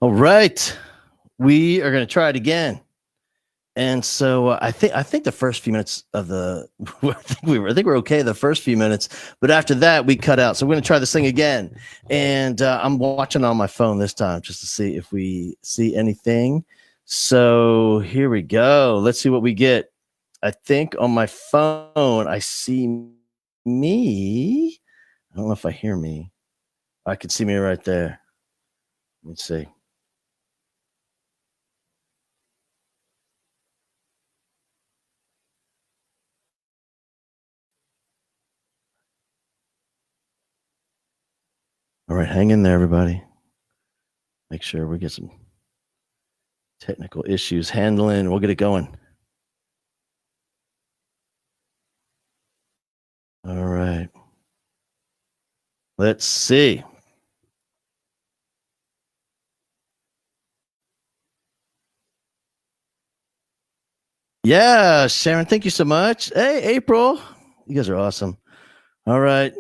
All right, we are going to try it again. And so I think the first few minutes of the I think we're okay the first few minutes, but after that we cut out. So we're going to try this thing again. And I'm watching on my phone this time just to see if we see anything. So here we go. Let's see what we get. I think on my phone I see me. I don't know if I hear me. I can see me right there. Let's see. All right, hang in there, everybody. Make sure we get some technical issues handling. We'll get it going. All right. Let's see. Yeah, Sharon, thank you so much. Hey, April. You guys are awesome. All right.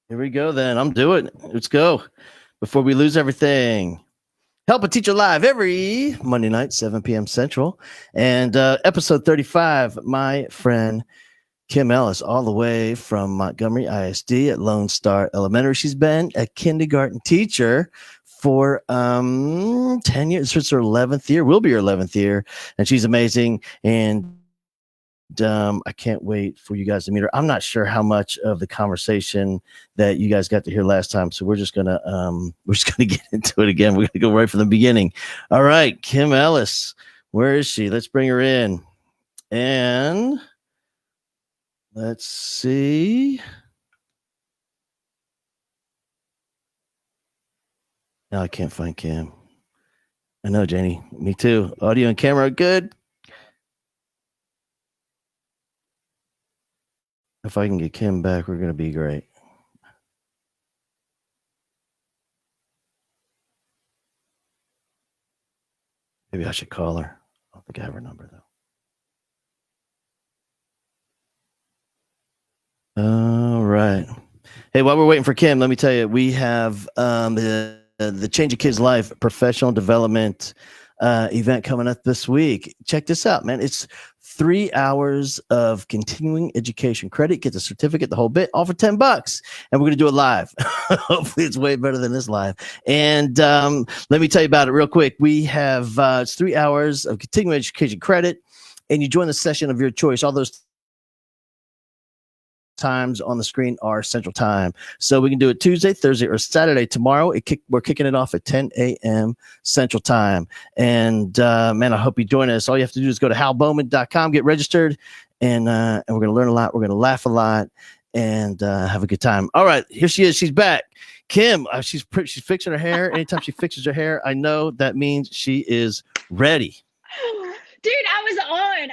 Here we go then. I'm doing it. Let's go. Before we lose everything. Help a Teacher Live every Monday night, 7 p.m. Central. And episode 35, my friend Kim Ellis, all the way from Montgomery ISD at Lone Star Elementary. She's been a kindergarten teacher for 10 years. It's her 11th year, will be her 11th year. And she's amazing. And I can't wait for you guys to meet her. I'm not sure how much of the conversation that you guys got to hear last time, so we're just gonna get into it again. We're gonna go right from the beginning. All right, Kim Ellis, where is she? Let's bring her in, and let's see. No, I can't find Kim. I know, Janie. Me too. Audio and camera good. If I can get Kim back, we're gonna be great. Maybe I should call her. I don't think I have her number though. All right. Hey, while we're waiting for Kim, let me tell you, we have the Change a Kid's Life professional development event coming up this week. Check this out, man. It's 3 hours of continuing education credit. Get the certificate, the whole bit, all for $10. And we're going to do it live. Hopefully it's way better than this live. And let me tell you about it real quick. We have it's 3 hours of continuing education credit, and you join the session of your choice. All those times on the screen are Central Time. So we can do it Tuesday, Thursday, or Saturday. Tomorrow, we're kicking it off at 10 a.m. Central Time. And man, I hope you join us. All you have to do is go to halbowman.com, get registered, and we're going to learn a lot. We're going to laugh a lot and have a good time. All right, here she is. She's back. Kim, she's fixing her hair. Anytime she fixes her hair, I know that means she is ready. Dude,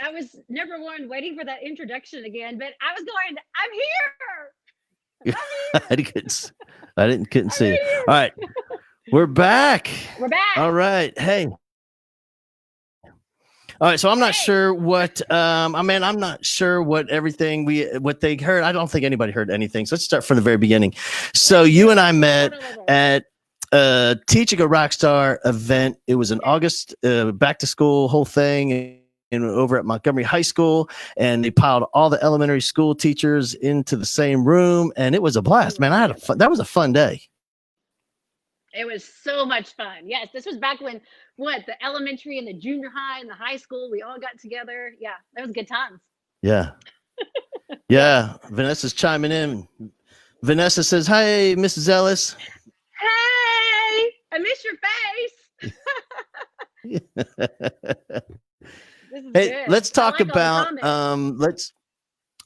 I was number one waiting for that introduction again, but I was going, I'm here. I couldn't see you. All right. We're back. We're back. All right. Hey. All right, so I'm not sure what I'm not sure what they heard. I don't think anybody heard anything. So let's start from the very beginning. So you and I met at Teaching a Rockstar event. It was in August, back to school whole thing, and over at Montgomery High School, and they piled all the elementary school teachers into the same room, and it was a blast, man. That was a fun day. It was so much fun. Yes, this was back when the elementary and the junior high and the high school, we all got together. Yeah, that was good times. Yeah. Yeah. Vanessa's chiming in. Vanessa says, "Hi, Mrs. Ellis." Hey, I miss your face. Hey, good. let's talk about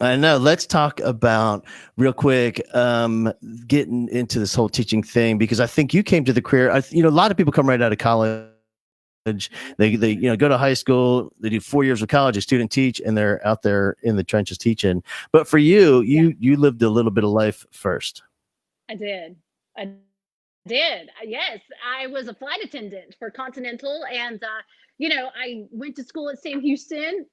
let's talk about real quick getting into this whole teaching thing, because I think you came to the career. A lot of people come right out of college. They go to high school, they do 4 years of college, a student teach, and they're out there in the trenches teaching. But for you, you lived a little bit of life first. I did. Yes, I was a flight attendant for Continental, and I went to school at Sam Houston.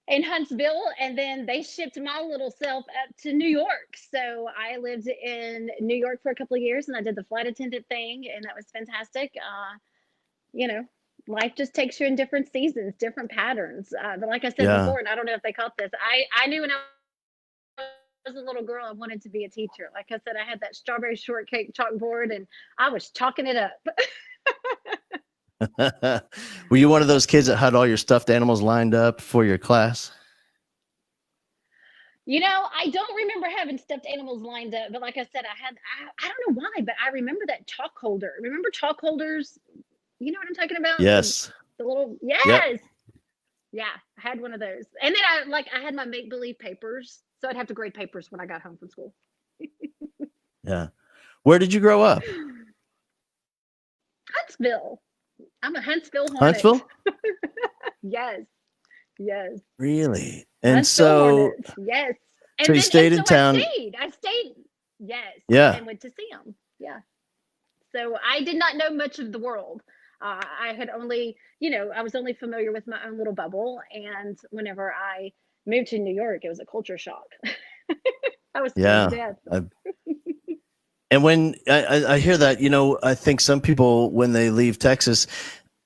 in Huntsville, and then they shipped my little self up to New York. So I lived in New York for a couple of years, and I did the flight attendant thing, and that was fantastic. You know, life just takes you in different seasons, different patterns. But like I said Yeah. before, and I don't know if they caught this, I knew when I was a little girl I wanted to be a teacher. Like I said, I had that strawberry shortcake chalkboard, and I was chalking it up. Were you one of those kids that had all your stuffed animals lined up for your class? You know, I don't remember having stuffed animals lined up, but like I said, I don't know why, but I remember that chalk holder. Remember chalk holders? You know what I'm talking about? Yes. The little, Yep. yes. Yeah, I had one of those. And then I had my make believe papers. So I'd have to grade papers when I got home from school. Yeah. Where did you grow up? Huntsville. I'm a Huntsville Hornet. Huntsville? Yes. Yes. Really? And Huntsville so, Hornets. Yes. so And you then stayed in and so town. I stayed. Yes. Yeah. And went to see them. Yeah. So I did not know much of the world. I had only, I was only familiar with my own little bubble. And whenever I moved to New York, it was a culture shock. I was scared to Yeah. death. And when I hear that, I think some people, when they leave Texas,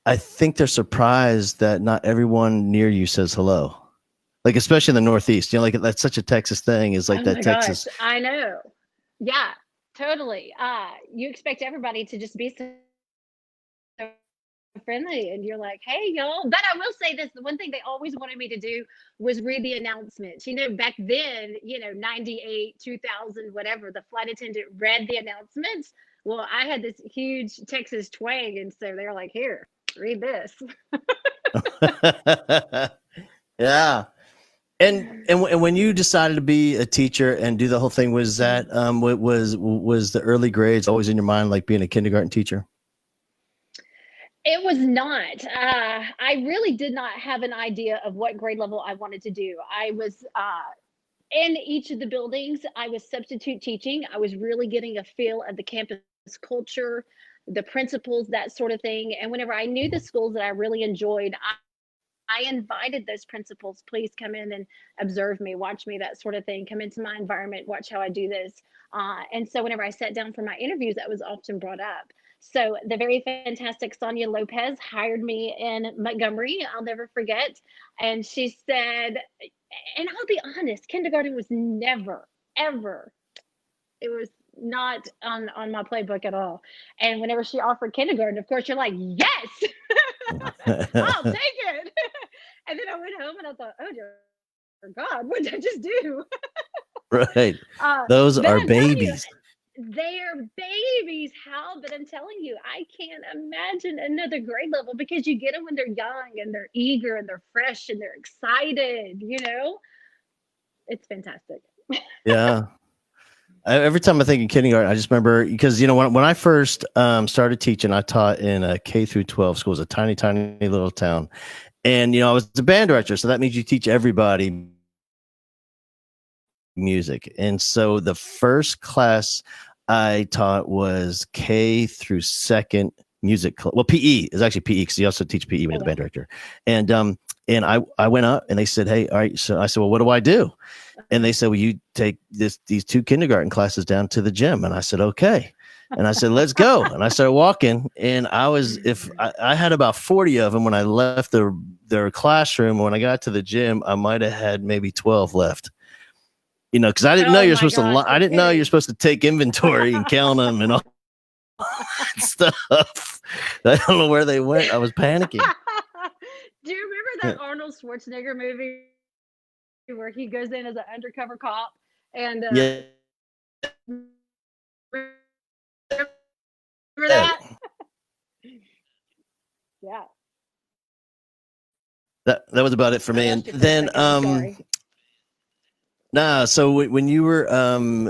I think they're surprised that not everyone near you says hello. Like, especially in the Northeast, like that's such a Texas thing, is like Oh that my Texas. gosh, I know. Yeah, totally. You expect everybody to just be so friendly, and you're like, hey, y'all. But I will say this, the one thing they always wanted me to do was read the announcements. Back then, 98, 2000, whatever, the flight attendant read the announcements. Well, I had this huge Texas twang, and so they're like, here, read this. Yeah. And when you decided to be a teacher and do the whole thing, was that what was the early grades always in your mind, like being a kindergarten teacher? It was not. I really did not have an idea of what grade level I wanted to do. I was in each of the buildings. I was substitute teaching. I was really getting a feel of the campus culture, the principals, that sort of thing. And whenever I knew the schools that I really enjoyed, I invited those principals, please come in and observe me, watch me, that sort of thing. Come into my environment, watch how I do this. And so whenever I sat down for my interviews, that was often brought up. So the very fantastic Sonia Lopez hired me in Montgomery. I'll never forget. And she said, and I'll be honest, kindergarten was never, ever, it was not on my playbook at all. And whenever she offered kindergarten, of course, you're like, yes, I'll take it. And then I went home and I thought, oh dear God, what did I just do? Right. Those are babies. They're babies, Hal, but I'm telling you, I can't imagine another grade level, because you get them when they're young and they're eager and they're fresh and they're excited, It's fantastic. Yeah. Every time I think of kindergarten, I just remember, because when I first started teaching, I taught in a K through 12 school. It was a tiny, tiny little town, and I was the band director, so that means you teach everybody music. And so the first class I taught was K through second music. Well, PE is actually PE, because you also teach PE when you're the band director. And I went up and they said, hey, all right. So I said, well, what do I do? And they said, well, you take these two kindergarten classes down to the gym. And I said, okay. And I said, let's go. And I started walking, and I had about 40 of them when I left their classroom. When I got to the gym, I might've had maybe 12 left, cause I didn't know you're supposed to, I didn't know you're supposed to take inventory and count them and all that stuff. I don't know where they went. I was panicking. Do you remember that Arnold Schwarzenegger movie where he goes in as an undercover cop? And yeah. remember that? Yeah. That was about it for me. And then so when you were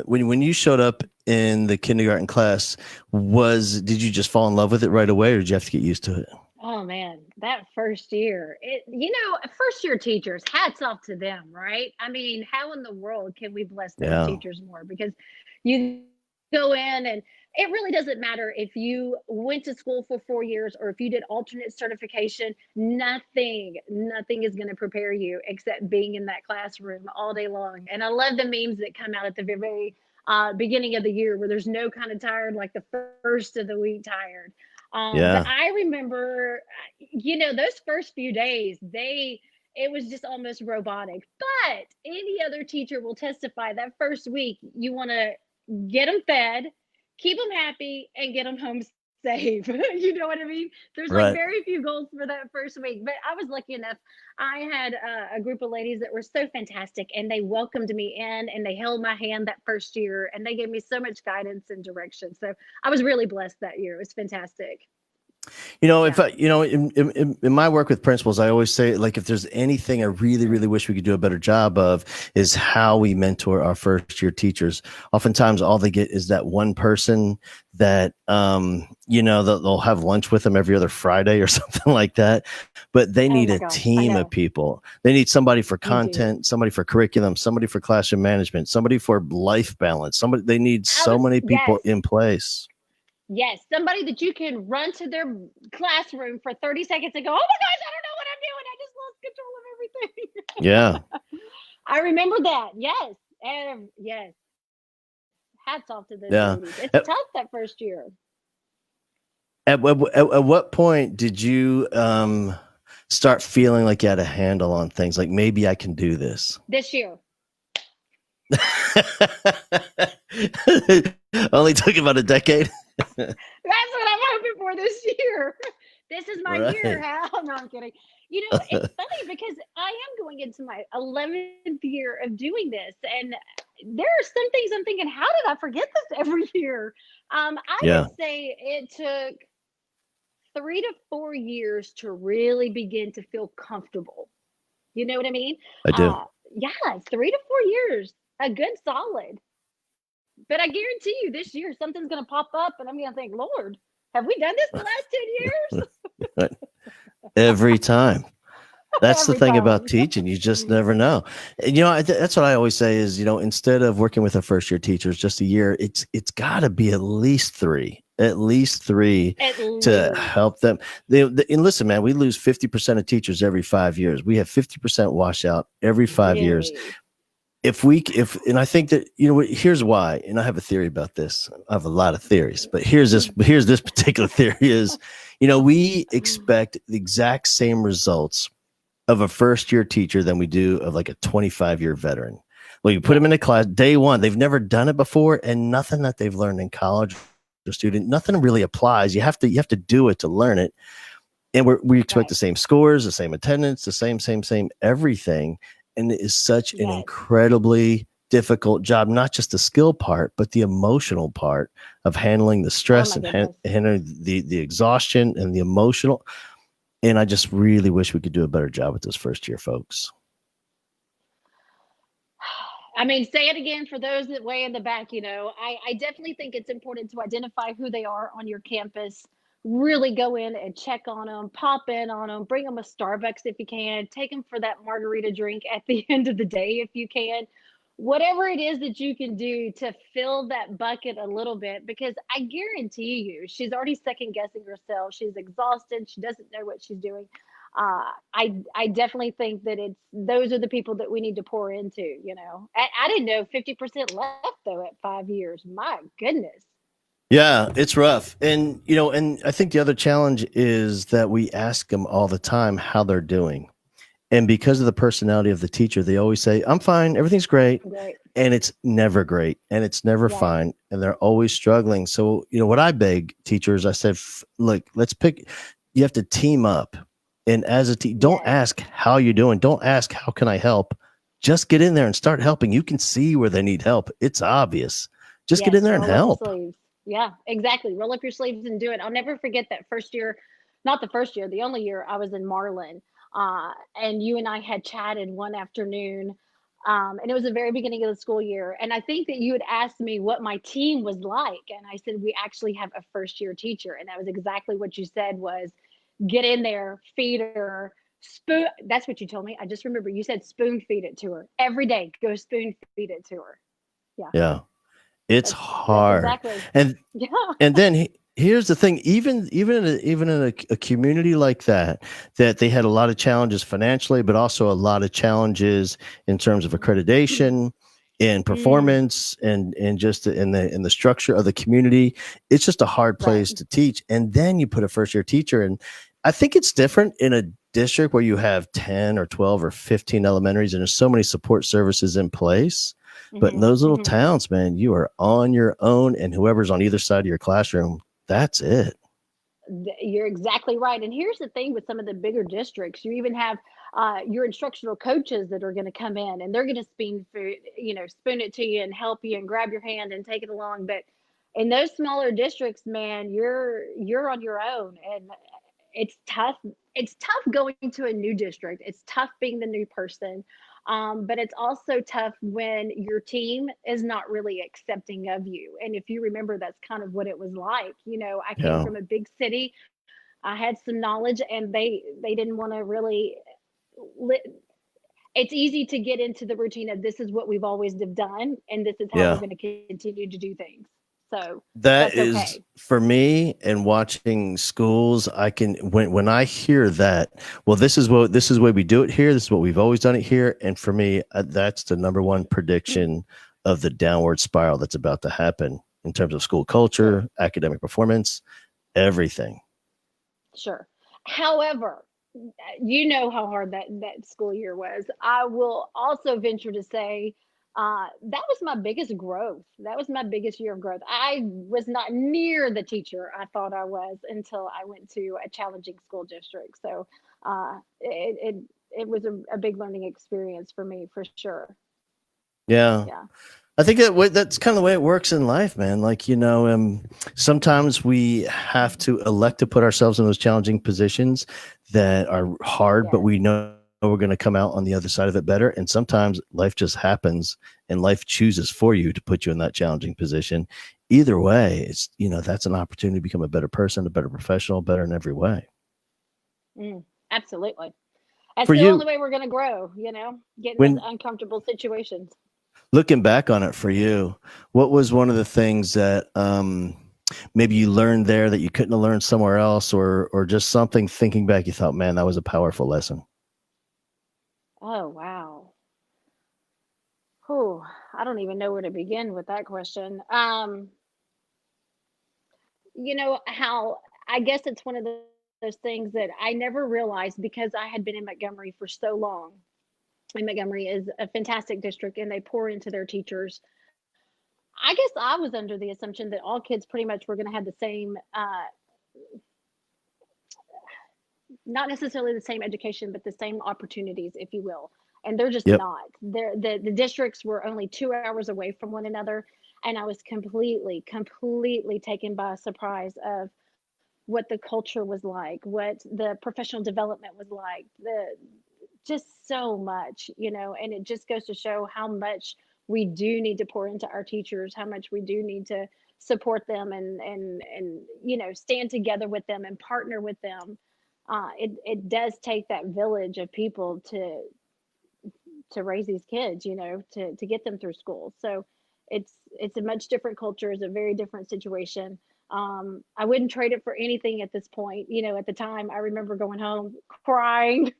when you showed up in the kindergarten class, did you just fall in love with it right away, or did you have to get used to it? Oh man, that first year, first year teachers, hats off to them, right? I mean, how in the world can we bless those teachers more? Because you go in, and it really doesn't matter if you went to school for 4 years or if you did alternate certification. Nothing is going to prepare you except being in that classroom all day long. And I love the memes that come out at the very beginning of the year where there's no kind of tired, like the first of the week tired. But Yeah. I remember, those first few days, it was just almost robotic. But any other teacher will testify that first week, you want to get them fed, keep them happy, and get them home safe. You know what I mean? There's like Right. very few goals for that first week. But I was lucky enough. I had a group of ladies that were so fantastic, and they welcomed me in, and they held my hand that first year, and they gave me so much guidance and direction. So I was really blessed that year. It was fantastic. If Yeah. I, in my work with principals, I always say, like, if there's anything I really, really wish we could do a better job of, is how we mentor our first year teachers. Oftentimes, all they get is that one person that, they'll have lunch with them every other Friday or something like that. But they Oh need my a gosh, I team of know. people. They need somebody for You do. content, somebody for curriculum, somebody for classroom management, somebody for life balance. They need I so was, many people yes. in place. Yes, somebody that you can run to their classroom for 30 seconds and go, "Oh my gosh, I don't know what I'm doing. I just lost control of everything." Yeah. I remember that. Yes. And yes. Hats off to those Yeah. ladies. It's tough that first year. At what point did you start feeling like you had a handle on things? Like, maybe I can do this. This year. Only took about a decade. That's what I'm hoping for this year. This is my year, Right. Hal. No, I'm kidding. It's funny because I am going into my 11th year of doing this, and there are some things I'm thinking, how did I forget this every year? I Yeah, would say it took 3 to 4 years to really begin to feel comfortable. You know what I mean? I do. Uh, yeah, 3 to 4 years, a good solid. But I guarantee you, this year something's going to pop up, and I'm going to think, Lord, have we done this the last 10 years? Right. Every time. That's the Every thing about time. teaching. You just never know. And, that's what I always say is, instead of working with a first year teacher, just a year, it's got to be at least three At to least. help them. And listen, man, we lose 50% of teachers every 5 years. We have 50% washout every 5 years. Really? And I think that, here's why, and I have a theory about this. I have a lot of theories, but here's this particular theory is, we expect the exact same results of a first year teacher than we do of like a 25-year veteran. Well, you put them Yes. in a class day one, they've never done it before, and nothing that they've learned in college or student, nothing really applies. You have to do it to learn it. And we expect Right. the same scores, the same attendance, the same everything. And it is such an Yes. incredibly difficult job, not just the skill part, but the emotional part of handling the Oh stress my and goodness. handling the exhaustion and the emotional. And I just really wish we could do a better job with those first year folks. I mean, say it again for those that way in the back. I definitely think it's important to identify who they are on your campus. Really go in and check on them, pop in on them, bring them a Starbucks if you can, take them for that margarita drink at the end of the day if you can. Whatever it is that you can do to fill that bucket a little bit, because I guarantee you, she's already second guessing herself. She's exhausted. She doesn't know what she's doing. I definitely think that it's those are the people that we need to pour into. I didn't know 50% left though at 5 years. My goodness. Yeah, it's rough. And I think the other challenge is that we ask them all the time how they're doing. And because of the personality of the teacher, they always say, I'm fine, everything's great. Great. And it's never great and it's never Right. fine. And they're always struggling. So, what I beg teachers, I said, look, you have to team up. And as a team, don't Yes. ask how you're doing. Don't ask, how can I help? Just get in there and start helping. You can see where they need help. It's obvious. Just get in Yes. there and Roll up your help. sleeves. Yeah, exactly. Roll up your sleeves and do it. I'll never forget that first year, not the first year, the only year I was in Marlin. And you and I had chatted one afternoon. And it was the very beginning of the school year. And I think that you had asked me what my team was like. And I said, we actually have a first year teacher. And that was exactly what you said was get in there, feed her, spoon. That's what you told me. I just remember you said spoon feed it to her every day. Go spoon feed it to her. Yeah. Yeah. It's That's hard. exactly. And Yeah. and then here's the thing, even in a community like that, that they had a lot of challenges financially, but also a lot of challenges in terms of accreditation and Mm, performance and just in the structure of the community. It's just a hard right. place to teach. And then you put a first year teacher in. I think it's different in a district where you have 10 or 12 or 15 elementaries and there's so many support services in place. But in Hmm. those little Hmm. towns, man, you are on your own, and whoever's on either side of your classroom, that's it. You're exactly right. And here's the thing with some of the bigger districts, you even have your instructional coaches that are going to come in and they're going to spoon it to you and help you and grab your hand and take it along. But in those smaller districts, man, you're on your own, and it's tough. It's tough going to a new district. It's tough being the new person. But it's also tough when your team is not really accepting of you. And if you remember, that's kind of what it was like. I came Yeah. from a big city. I had some knowledge, and they didn't want to really. Li- it's easy to get into the routine of this is what we've always done, and this is how we're Yeah. going to continue to do things. So That that's is okay. for me and watching schools. I can when I hear that, well, this is what we do it here. This is what we've always done it here. And for me, that's the number one prediction of the downward spiral that's about to happen in terms of school Sure. culture, academic performance, everything. Sure. However, you know how hard that school year was. I will also venture to say that was my biggest growth. That was my biggest year of growth. I was not near the teacher I thought I was until I went to a challenging school district. So it was a big learning experience for me for sure. Yeah. Yeah. I think that's kind of the way it works in life, man. Like, sometimes we have to elect to put ourselves in those challenging positions that are hard, but Yes. we know we're going to come out on the other side of it better. And sometimes life just happens and life chooses for you to put you in that challenging position. Either way, that's an opportunity to become a better person, a better professional, better in every way. Absolutely. That's For the you, only way we're going to grow, getting those when uncomfortable situations. looking back on it for you, what was one of the things that maybe you learned there that you couldn't have learned somewhere else, or just something thinking back you thought, man, that was a powerful lesson? Oh, wow. Whew, I don't even know where to begin with that question. How I guess it's one of those things that I never realized because I had been in Montgomery for so long. And Montgomery is a fantastic district and they pour into their teachers. I guess I was under the assumption that all kids pretty much were going to have the same, not necessarily the same education, but the same opportunities, if you will. And they're just Yep. not. The districts were only 2 hours away from one another. And I was completely taken by surprise of what the culture was like, what the professional development was like, the just so much, and it just goes to show how much we do need to pour into our teachers, how much we do need to support them and stand together with them and partner with them. It does take that village of people to raise these kids, to get them through school. So it's a much different culture, it's a very different situation. I wouldn't trade it for anything at this point. At the time, I remember going home crying.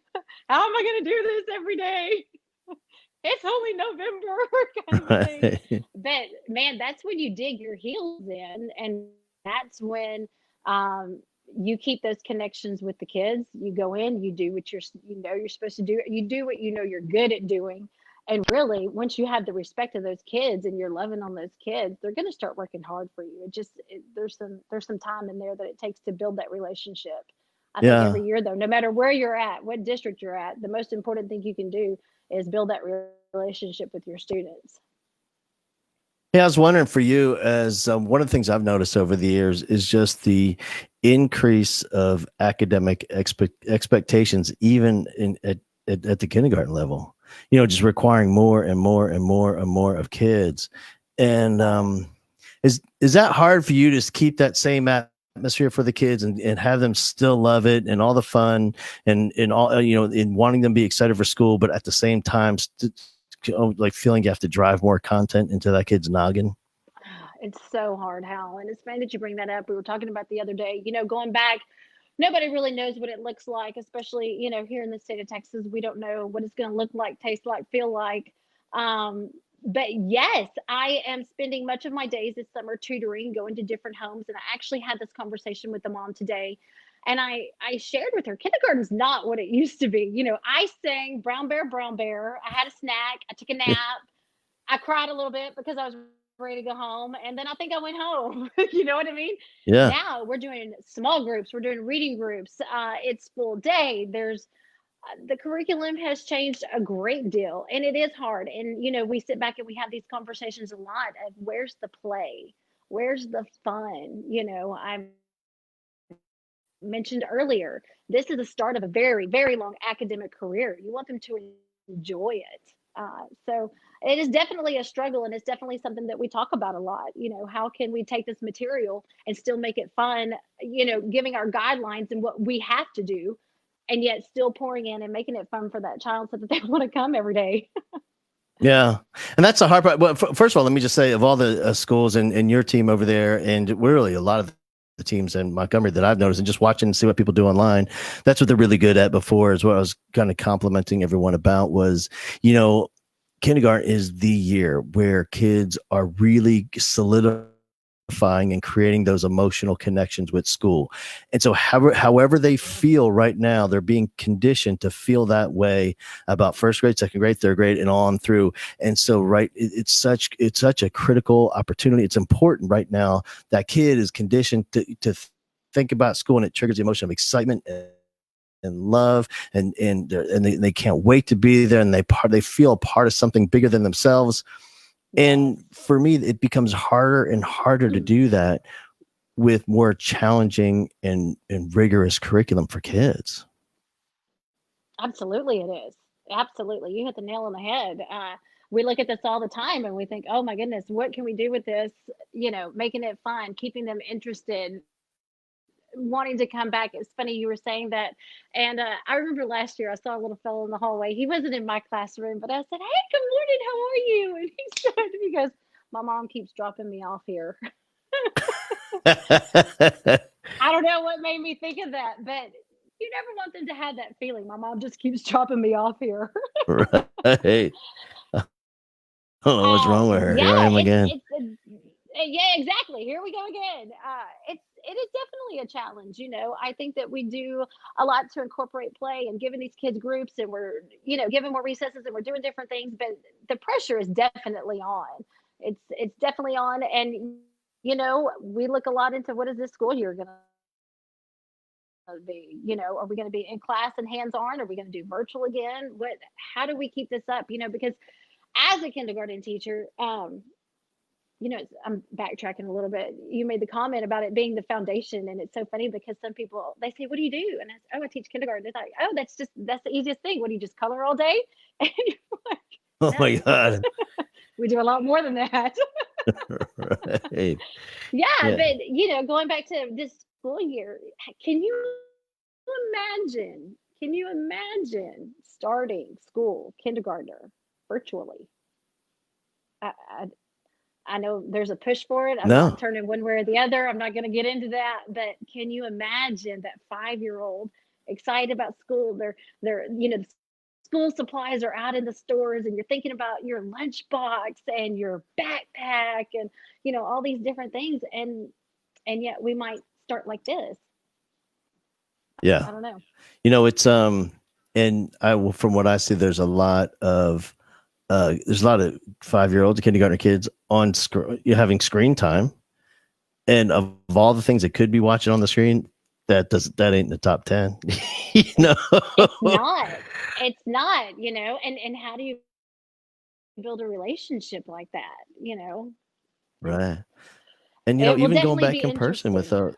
How am I going to do this every day? It's only November, kind of a thing. But man, that's when you dig your heels in, and that's when um, you keep those connections with the kids. You go in, you do what you're supposed to do. You do what you know you're good at doing. And really, once you have the respect of those kids and you're loving on those kids, they're going to start working hard for you. There's some time in there that it takes to build that relationship. I think Yeah. every year though, no matter where you're at, what district you're at, the most important thing you can do is build that relationship with your students. Yeah, I was wondering for you, as one of the things I've noticed over the years is just the increase of academic expectations, even at the kindergarten level. Just requiring more and more and more and more of kids. And Right. is that hard for you to keep that same atmosphere for the kids and have them still love it and all the fun and all in wanting them to be excited for school, but at the same time, like feeling you have to drive more content into that kid's noggin? It's so hard, Hal. And it's funny that you bring that up. We were talking about the other day, going back, nobody really knows what it looks like, especially, here in the state of Texas. We don't know what it's going to look like, taste like, feel like. Um, but yes, I am spending much of my days this summer tutoring, going to different homes. And I actually had this conversation with the mom today. And I shared with her, kindergarten's not what it used to be. I sang Brown Bear, Brown Bear. I had a snack. I took a nap. I cried a little bit because I was ready to go home. And then I think I went home. You know what I mean? Yeah. Now we're doing small groups, we're doing reading groups. It's full day. The curriculum has changed a great deal, and it is hard. And, we sit back and we have these conversations a lot of where's the play? Where's the fun? I mentioned earlier, this is the start of a very, very long academic career. You want them to enjoy it. So it is definitely a struggle, and it's definitely something that we talk about a lot. How can we take this material and still make it fun, giving our guidelines and what we have to do, and yet still pouring in and making it fun for that child so that they want to come every day. Yeah. And that's the hard part. Well, first of all, let me just say, of all the schools and your team over there, and really a lot of the teams in Montgomery that I've noticed, and just watching and see what people do online, that's what they're really good at. Before, is what I was kind of complimenting everyone about, was, kindergarten is the year where kids are really solidifying and creating those emotional connections with school. And so however they feel right now, they're being conditioned to feel that way about first grade, second grade, third grade, and on through. And so, right, it's such a critical opportunity. It's important right now. That kid is conditioned to think about school, and it triggers the emotion of excitement and love, and they can't wait to be there, and they feel a part of something bigger than themselves. And for me, it becomes harder and harder to do that with more challenging and rigorous curriculum for kids. Absolutely, it is. Absolutely. You hit the nail on the head. We look at this all the time and we think, oh my goodness, what can we do with this? Making it fun, keeping them interested, wanting to come back. It's funny you were saying that. And I remember last year I saw a little fellow in the hallway. He wasn't in my classroom, but I said, hey, good morning. How are you? And he goes, my mom keeps dropping me off here. I don't know what made me think of that, but you never want them to have that feeling. My mom just keeps dropping me off here. Right. I don't know what's wrong with her. Here I Yeah, am again. yeah, exactly. Here we go again. It is definitely a challenge. I think that we do a lot to incorporate play and giving these kids groups, and we're giving more recesses, and we're doing different things. But the pressure is definitely on. It's definitely on, and we look a lot into what is this school year going to be. Are we going to be in class and hands on? Are we going to do virtual again? How do we keep this up? Because as a kindergarten teacher, I'm backtracking a little bit. You made the comment about it being the foundation, and it's so funny because some people, they say, "What do you do?" And I say, "Oh, I teach kindergarten." It's like, "Oh, that's the easiest thing. What do you just color all day?" And you're like, Oh "No, my God. we do a lot more than that." Right. Yeah, Yeah. but going back to this school year, can you imagine? Can you imagine starting school, kindergartner, virtually? I, I I know there's a push for it. I'm not No. turning one way or the other. I'm not going to get into that. But can you imagine that 5-year-old excited about school? The school supplies are out in the stores, and you're thinking about your lunchbox and your backpack, and all these different things, and yet we might start like this. Yeah. I don't know. It's and from what I see, there's a lot of 5-year-olds, kindergartner kids on you're having screen time, and of all the things that could be watching on the screen, that ain't in the top 10. you know It's not. It's not. And how do you build a relationship like that? Right. And It will even going definitely back be in person with interesting.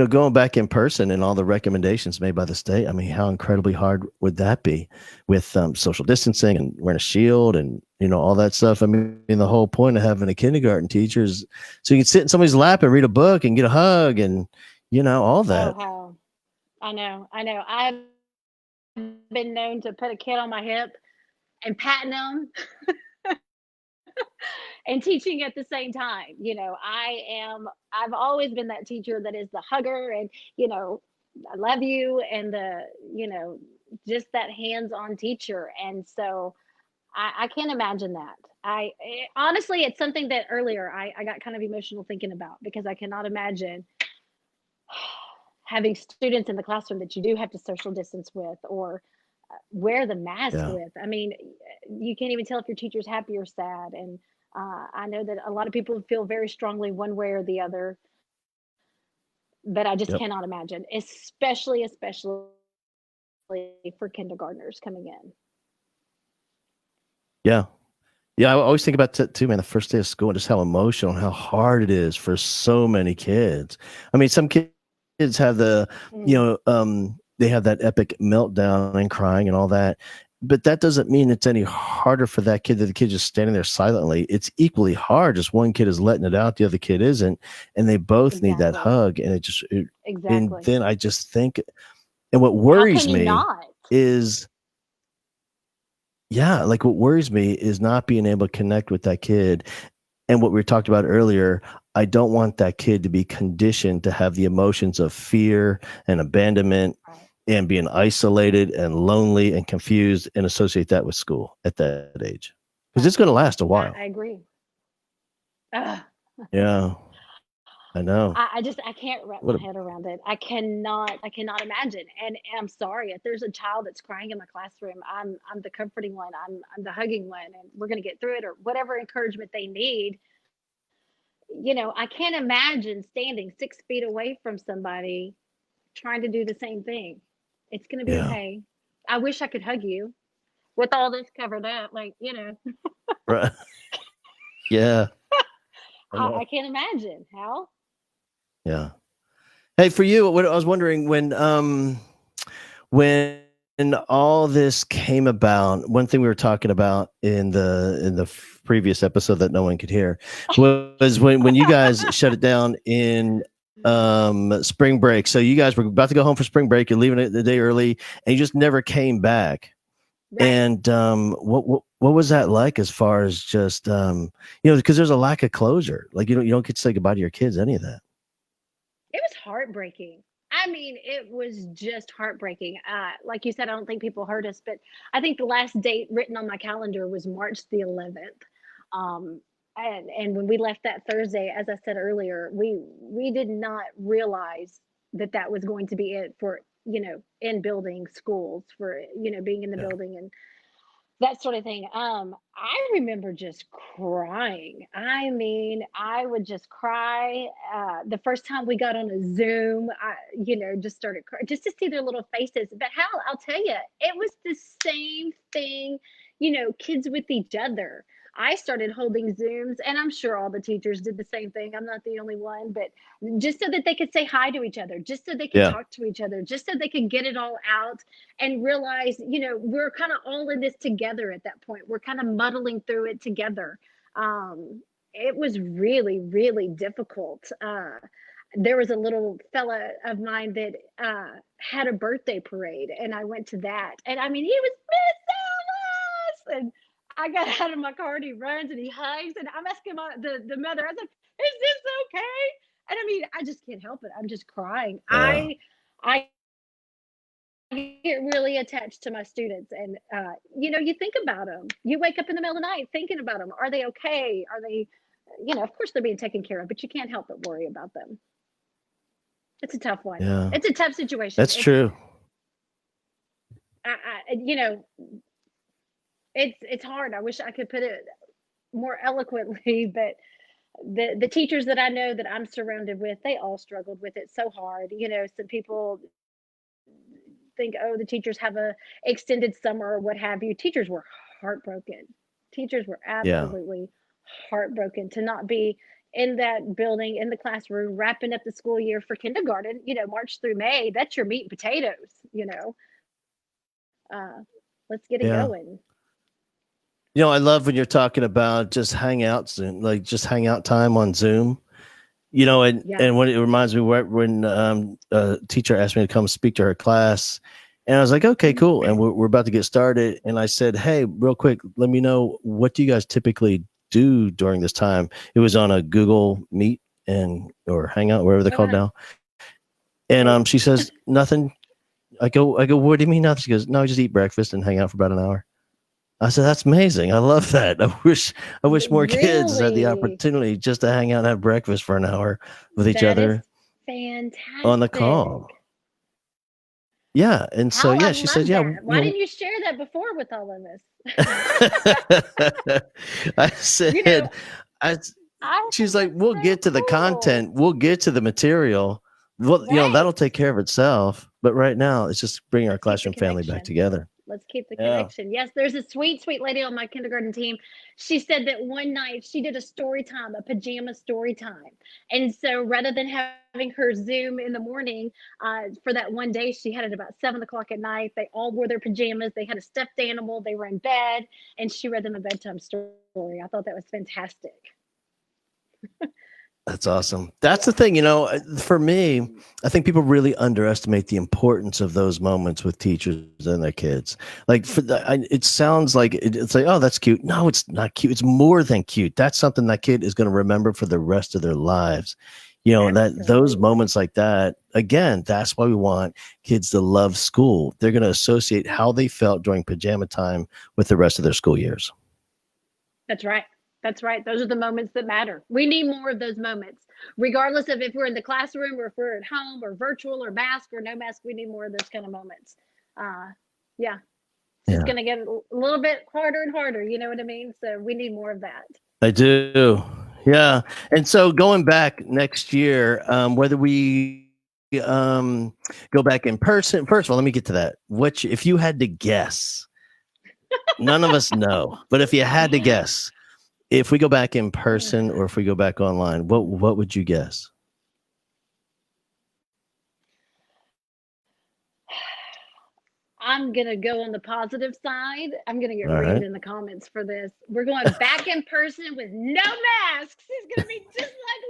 going back in person and all the recommendations made by the state. I mean, how incredibly hard would that be with social distancing and wearing a shield and all that stuff? I mean, the whole point of having a kindergarten teacher is so you can sit in somebody's lap and read a book and get a hug and all Oh, that. how I know, I know. I've been known to put a kid on my hip and patting them and teaching at the same time. I've always been that teacher that is the hugger and, you know, I love you, and you know, just that hands-on teacher. And so I can't imagine that. Honestly, it's something that earlier I got kind of emotional thinking about, because I cannot imagine having students in the classroom that you do have to social distance with, or wear the mask Yeah. with. I mean, you can't even tell if your teacher's happy or sad. And I know that a lot of people feel very strongly one way or the other, but I just Yep. cannot imagine, especially for kindergartners coming in. Yeah. Yeah. I always think about too, man, the first day of school and just how emotional and how hard it is for so many kids. I mean, some kids have Mm, they have that epic meltdown and crying and all that. But that doesn't mean it's any harder for that kid, that the kid just standing there silently. It's equally hard. Just one kid is letting it out, the other kid isn't, and they both need that exactly. hug. And Exactly. then I just think, and what How can worries you me not? is, yeah, like what worries me is not being able to connect with that kid. And what we talked about earlier, I don't want that kid to be conditioned to have the emotions of fear and abandonment Right. and being isolated and lonely and confused, and associate that with school at that age. Because it's Right. going to last a I while. agree. Ugh. Yeah, I know. I can't wrap What my a, head around it. I cannot imagine. And I'm sorry if there's a child that's crying in my classroom. I'm the comforting one. I'm the hugging one, and we're gonna get through it, or whatever encouragement they need. I can't imagine standing 6 feet away from somebody trying to do the same thing. It's gonna be yeah. okay. I wish I could hug you with all this covered up. Right. Yeah, I I know. can't imagine how. Yeah. Hey, for you, what I was wondering, when all this came about, one thing we were talking about in the previous episode that no one could hear was when you guys shut it down in spring break. So you guys were about to go home for spring break, you're leaving it the day early, and you just never came back. Right. And what was that like, as far as just because there's a lack of closure. Like you don't get to say goodbye to your kids, any of that. It was heartbreaking. I mean, it was just heartbreaking. Like you said, I don't think people heard us, but I think the last date written on my calendar was March the 11th. Um, and when we left that Thursday, as I said earlier, we did not realize that that was going to be it for, in building schools, for, being in the Yeah. building and that sort of thing. I remember just crying. I mean, I would just cry. The first time we got on a Zoom, just started crying just to see their little faces. But Hal, I'll tell you, it was the same thing, kids with each other. I started holding Zooms, and I'm sure all the teachers did the same thing. I'm not the only one, but just so that they could say hi to each other, just so they could Yeah. talk to each other, just so they could get it all out and realize, we're kind of all in this together at that point. We're kind of muddling through it together. It was really, really difficult. There was a little fella of mine that had a birthday parade, and I went to that. And I mean, he was Miss Ellis, and I got out of my car and he runs and he hugs, and I'm asking the mother, I said, "Is this okay?" And I mean, I just can't help it. I'm just crying. Yeah. I get really attached to my students, and you think about them. You wake up in the middle of the night thinking about them. Are they okay? Are they, of course they're being taken care of, but you can't help but worry about them. It's a tough one. Yeah. It's a tough situation. That's true. I it's hard. I wish I could put it more eloquently, but the teachers that I know that I'm surrounded with, they all struggled with it so hard. Some people think, oh, the teachers have a extended summer or what have you. Teachers were heartbroken. Teachers were Yeah. absolutely heartbroken to not be in that building, in the classroom, wrapping up the school year for kindergarten, March through May. That's your meat and potatoes. Uh, let's get it Yeah. going. I love when you're talking about just hangouts and like just hangout time on Zoom. And Yeah. and what it reminds me, when a teacher asked me to come speak to her class, and I was like, okay, Mhm. cool. And we're about to get started. And I said, hey, real quick, let me know, what do you guys typically do during this time. It was on a Google Meet or Hangout, wherever they're called now. And she says, nothing. I go, what do you mean nothing? She goes, no, I just eat breakfast and hang out for about an hour. I said, that's amazing. I love that. I wish more kids had the opportunity just to hang out and have breakfast for an hour with each other. Fantastic. On the call. Yeah. And so, yeah, she said, yeah. Why didn't you share that before with all of us? I said, she's like, we'll get to the content. We'll get to the material. Well, that'll take care of itself. But right now, it's just bringing our classroom family back together. Let's keep the connection. Yes, there's a sweet, sweet lady on my kindergarten team. She said that one night she did a story time, a pajama story time. And so rather than having her Zoom in the morning for that one day, she had it about 7:00 at night. They all wore their pajamas. They had a stuffed animal. They were in bed. And she read them a bedtime story. I thought that was fantastic. That's awesome. That's the thing, for me, I think people really underestimate the importance of those moments with teachers and their kids. Like it sounds like it's like, oh, that's cute. No, it's not cute. It's more than cute. That's something that kid is going to remember for the rest of their lives. Those moments like that, again, that's why we want kids to love school. They're going to associate how they felt during pajama time with the rest of their school years. That's right. That's right. Those are the moments that matter. We need more of those moments, regardless of if we're in the classroom or if we're at home or virtual or mask or no mask. We need more of those kind of moments. It's going to get a little bit harder and harder. You know what I mean? So we need more of that. I do. Yeah. And so going back next year, whether we go back in person, first of all, let me get to that. If you had to guess, none of us know, but if you had to guess, if we go back in person or if we go back online, what would you guess? I'm going to go on the positive side. I'm going to get reamed in the comments for this. We're going back in person with no masks. It's going to be just like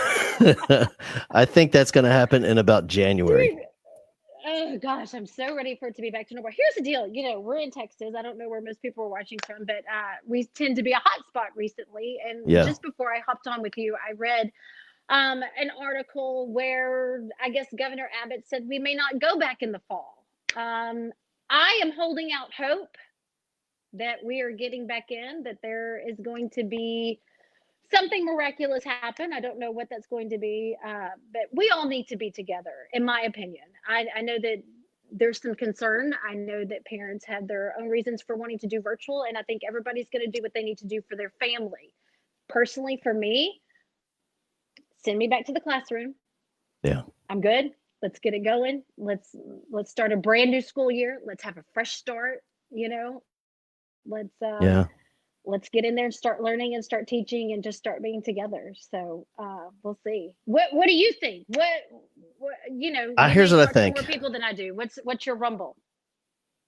last year. I think that's going to happen in about January. Dude. Oh gosh, I'm so ready for it to be back to normal. Here's the deal. We're in Texas. I don't know where most people are watching from, but we tend to be a hot spot recently. And just before I hopped on with you, I read an article where I guess Governor Abbott said we may not go back in the fall. I am holding out hope that we are getting back in, that there is going to be something miraculous happen. I don't know what that's going to be, but we all need to be together, in my opinion. I know that there's some concern. I know that parents have their own reasons for wanting to do virtual, and I think everybody's going to do what they need to do for their family. Personally, for me, send me back to the classroom. Yeah, I'm good. Let's get it going. Let's start a brand new school year. Let's have a fresh start. Let's get in there and start learning and start teaching and just start being together. So we'll see. What do you think? What here's what I think. More people than I do. What's your rumble?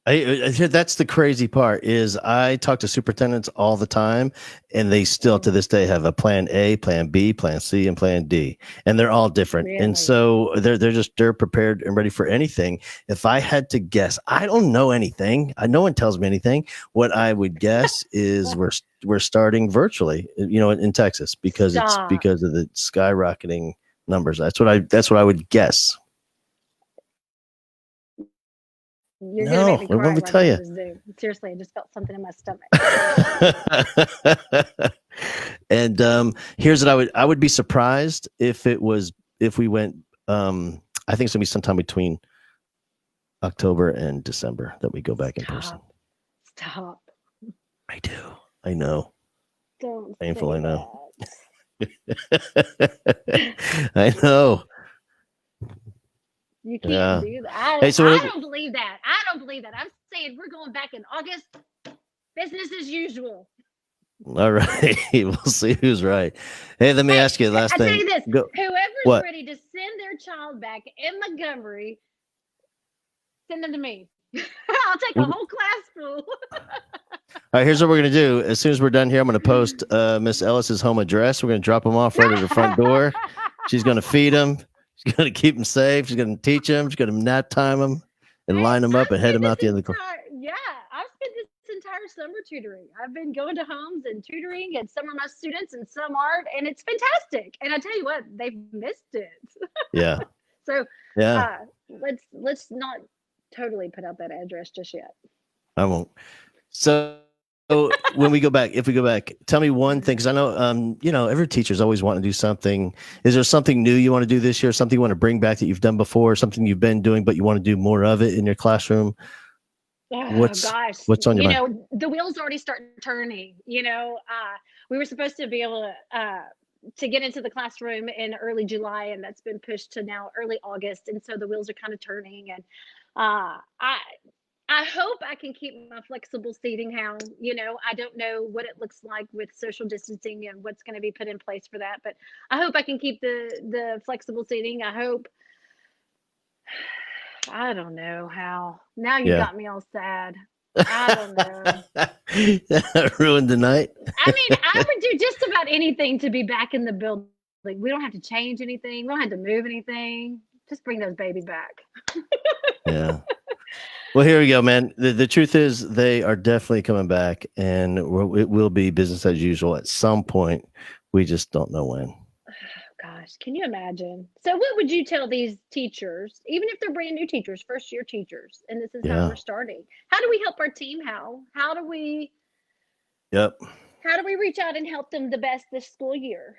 That's the crazy part is I talk to superintendents all the time, and they still to this day have a plan A, plan B, plan C, and plan D, and they're all different. Really? And so they're prepared and ready for anything. If I had to guess, I don't know anything. No one tells me anything. What I would guess is we're starting virtually, in Texas because it's because of the skyrocketing numbers. That's what I would guess. You're gonna make me cry. Let me tell you. Seriously, I just felt something in my stomach. And here's what I would be surprised if we went. I think it's gonna be sometime between October and December that we go back in person. Stop. I do. I know. Don't. Painful. I know. I know. You can't do that. I don't believe that. I'm saying we're going back in August. Business as usual. All right. We'll see who's right. Hey, let me ask you the last thing. I'll tell you this. Whoever's ready to send their child back in Montgomery, send them to me. I'll take a whole class full. All right, here's what we're going to do. As soon as we're done here, I'm going to post Miss Ellis's home address. We're going to drop them off right at the front door. She's going to feed them. She's going to keep them safe. She's going to teach them. She's going to nap time them and line them up and head them out the end of the class. I've spent this entire summer tutoring. I've been going to homes and tutoring, and some are my students and some aren't, and it's fantastic. And I tell you what, they've missed it. Yeah. So Yeah. uh, let's not totally put out that address just yet. I won't. So when we go back, if we go back, tell me one thing, because I know, every teacher's always wanting to do something. Is there something new you want to do this year? Something you want to bring back that you've done before? Something you've been doing, but you want to do more of it in your classroom? Oh What's gosh, what's on your mind? the wheels already start turning. We were supposed to be able to get into the classroom in early July, and that's been pushed to now early August, and so the wheels are kind of turning. And I hope I can keep my flexible seating. How, I don't know what it looks like with social distancing and what's going to be put in place for that, but I hope I can keep the flexible seating. I hope. I don't know how. Now you Yeah. got me all sad. I don't know. Ruined the night. I mean, I would do just about anything to be back in the building. We don't have to change anything. We don't have to move anything. Just bring those babies back. Yeah. Well, here we go, man. The truth is they are definitely coming back, and it will be business as usual at some point. We just don't know when. Gosh, can you imagine? So what would you tell these teachers, even if they're brand new teachers, first year teachers, and this is how Yeah. we're starting? How do we help our team? How do we Yep. reach out and help them the best this school year?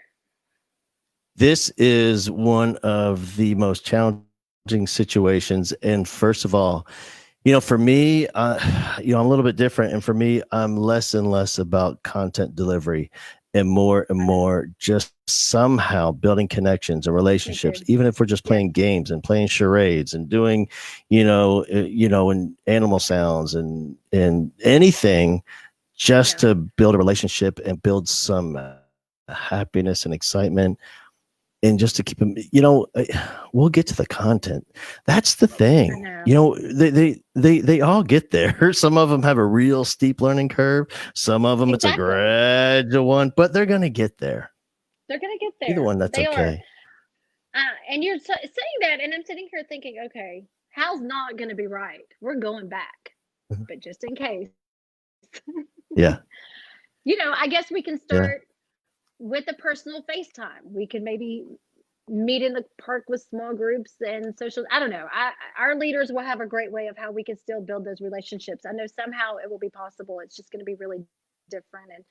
This is one of the most challenging situations. And first of all, for me, I'm a little bit different. And for me, I'm less and less about content delivery and more just somehow building connections and relationships, even if we're just playing games and playing charades and doing, and animal sounds and anything just to build a relationship and build some happiness and excitement. And just to keep them, we'll get to the content. That's the thing. They all get there. Some of them have a real steep learning curve. Some of them it's a gradual one, but they're going to get there. They're going to get there. Either one, that's okay. And you're saying that, and I'm sitting here thinking, okay, Hal's not going to be right. We're going back, but just in case. Yeah. I guess we can start with a personal FaceTime. We can maybe meet in the park with small groups and social. I don't know. Our leaders will have a great way of how we can still build those relationships. I know somehow it will be possible. It's just going to be really different. And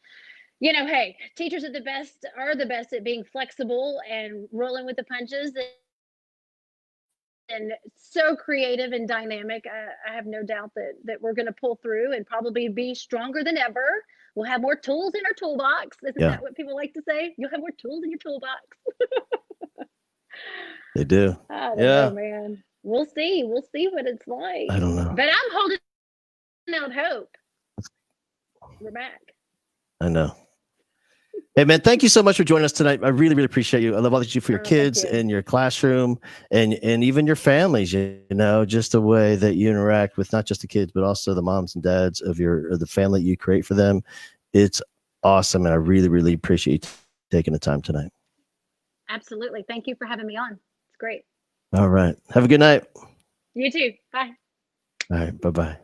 hey, teachers are the best at being flexible and rolling with the punches, and so creative and dynamic. I have no doubt that we're going to pull through and probably be stronger than ever. We'll have more tools in our toolbox. Isn't that what people like to say? You'll have more tools in your toolbox. They do. I don't know, man. We'll see. We'll see what it's like. I don't know. But I'm holding out hope. We're back. I know. Hey, man, thank you so much for joining us tonight. I really, really appreciate you. I love all that you do for your kids and your classroom and even your families, just the way that you interact with not just the kids, but also the moms and dads of the family you create for them. It's awesome. And I really, really appreciate you taking the time tonight. Absolutely. Thank you for having me on. It's great. All right. Have a good night. You too. Bye. All right. Bye-bye.